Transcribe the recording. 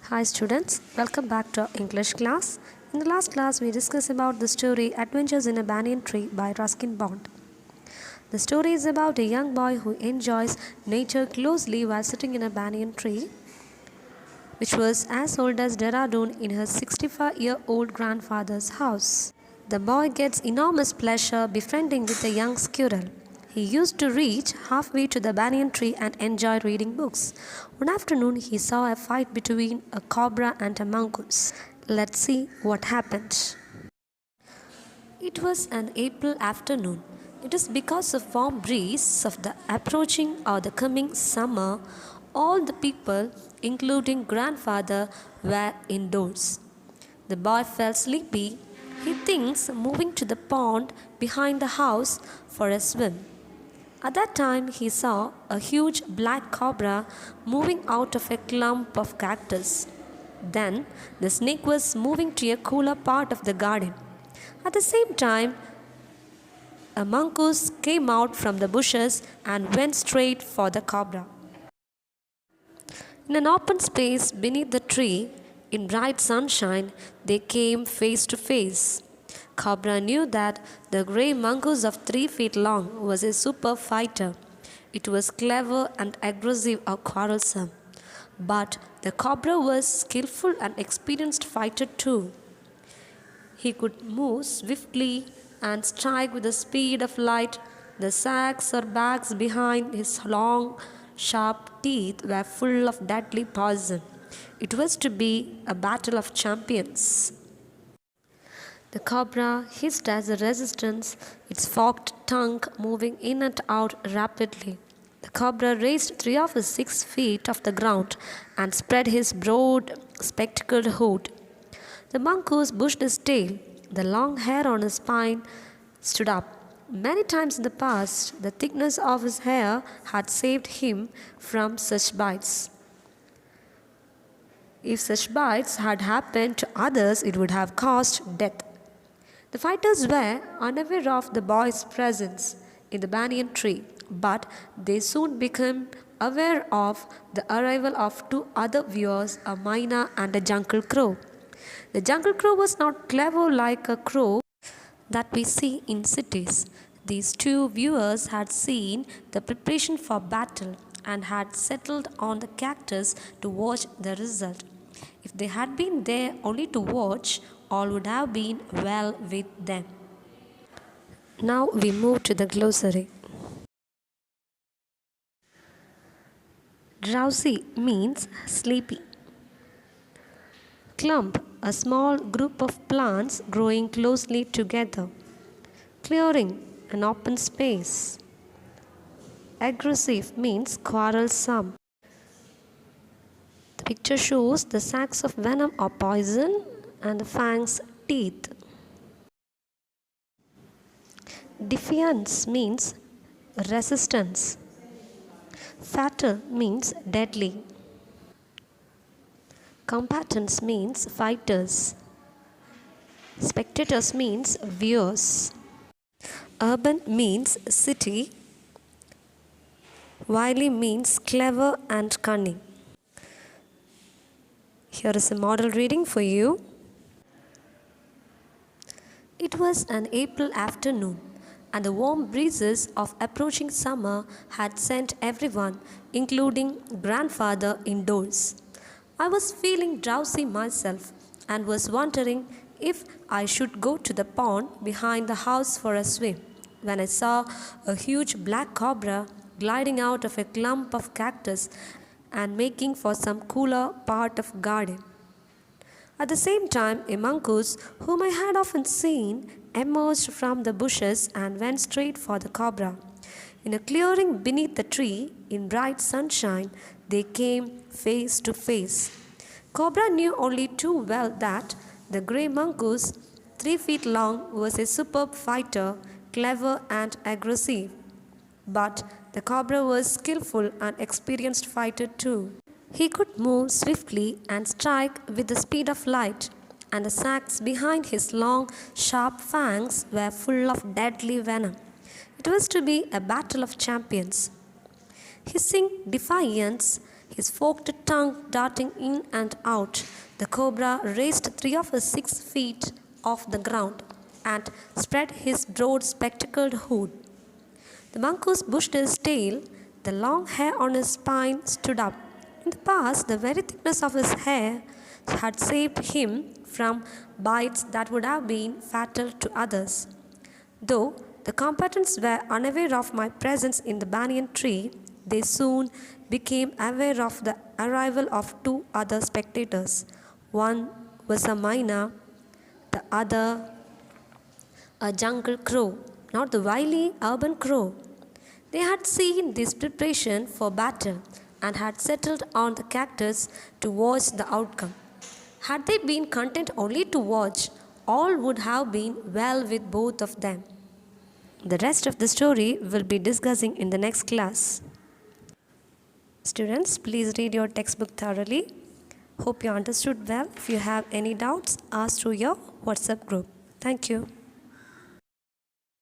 Hi students, welcome back to our English class. In the last class, we discussed about the story Adventures in a Banyan Tree by Ruskin Bond. The story is about a young boy who enjoys nature closely while sitting in a banyan tree, which was as old as Dehradun in her 65-year-old grandfather's house. The boy gets enormous pleasure befriending with a young squirrel. He used to reach halfway to the banyan tree and enjoy reading books. One afternoon, he saw a fight between a cobra and a mongoose. Let's see what happened. It was an April afternoon. It is because of warm breeze of the approaching or the coming summer. All the people, including grandfather, were indoors. The boy felt sleepy. He thinks moving to the pond behind the house for a swim. At that time, he saw a huge black cobra moving out of a clump of cactus. Then, the snake was moving to a cooler part of the garden. At the same time, a mongoose came out from the bushes and went straight for the cobra. In an open space beneath the tree, in bright sunshine, they came face to face. Cobra knew that the grey mongoose of 3 feet long was a superb fighter. It was clever and aggressive or quarrelsome. But the cobra was skillful and experienced fighter too. He could move swiftly and strike with the speed of light. The sacks or bags behind his long, sharp teeth were full of deadly poison. It was to be a battle of champions. The cobra hissed as a resistance, its forked tongue moving in and out rapidly. The cobra raised 3 of his 6 feet off the ground and spread his broad, spectacled hood. The mongoose bushed his tail. The long hair on his spine stood up. Many times in the past, the thickness of his hair had saved him from such bites. If such bites had happened to others, it would have caused death. The fighters were unaware of the boy's presence in the banyan tree, but they soon became aware of the arrival of 2 other viewers, a myna and a jungle crow. The jungle crow was not clever like a crow that we see in cities. These 2 viewers had seen the preparation for battle and had settled on the cactus to watch the result. If they had been there only to watch, all would have been well with them. Now we move to the glossary. Drowsy means sleepy. Clump, a small group of plants growing closely together. Clearing, an open space. Aggressive means quarrelsome. The picture shows the sacs of venom or poison and the fangs, teeth. Defiance means resistance. Fatal means deadly. Combatants means fighters. Spectators means viewers. Urban means city. Wily means clever and cunning. Here is a model reading for you. It was an April afternoon, and the warm breezes of approaching summer had sent everyone, including grandfather, indoors. I was feeling drowsy myself and was wondering if I should go to the pond behind the house for a swim, when I saw a huge black cobra gliding out of a clump of cactus and making for some cooler part of garden. At the same time, a mongoose, whom I had often seen, emerged from the bushes and went straight for the cobra. In a clearing beneath the tree, in bright sunshine, they came face to face. Cobra knew only too well that the grey mongoose, 3 feet long, was a superb fighter, clever and aggressive. But the cobra was skillful and experienced fighter too. He could move swiftly and strike with the speed of light, and the sacs behind his long, sharp fangs were full of deadly venom. It was to be a battle of champions. Hissing defiance, his forked tongue darting in and out. The cobra raised 3 of his 6 feet off the ground and spread his broad spectacled hood. The mongoose bushed his tail. The long hair on his spine stood up. In the past, the very thickness of his hair had saved him from bites that would have been fatal to others. Though the combatants were unaware of my presence in the banyan tree, they soon became aware of the arrival of 2 other spectators. One was a myna, the other a jungle crow, not the wily urban crow. They had seen this preparation for battle and had settled on the cactus to watch the outcome. Had they been content only to watch, all would have been well with both of them. The rest of the story will be discussing in the next class. Students, please read your textbook thoroughly. Hope you understood well. If you have any doubts, ask through your WhatsApp group. Thank you.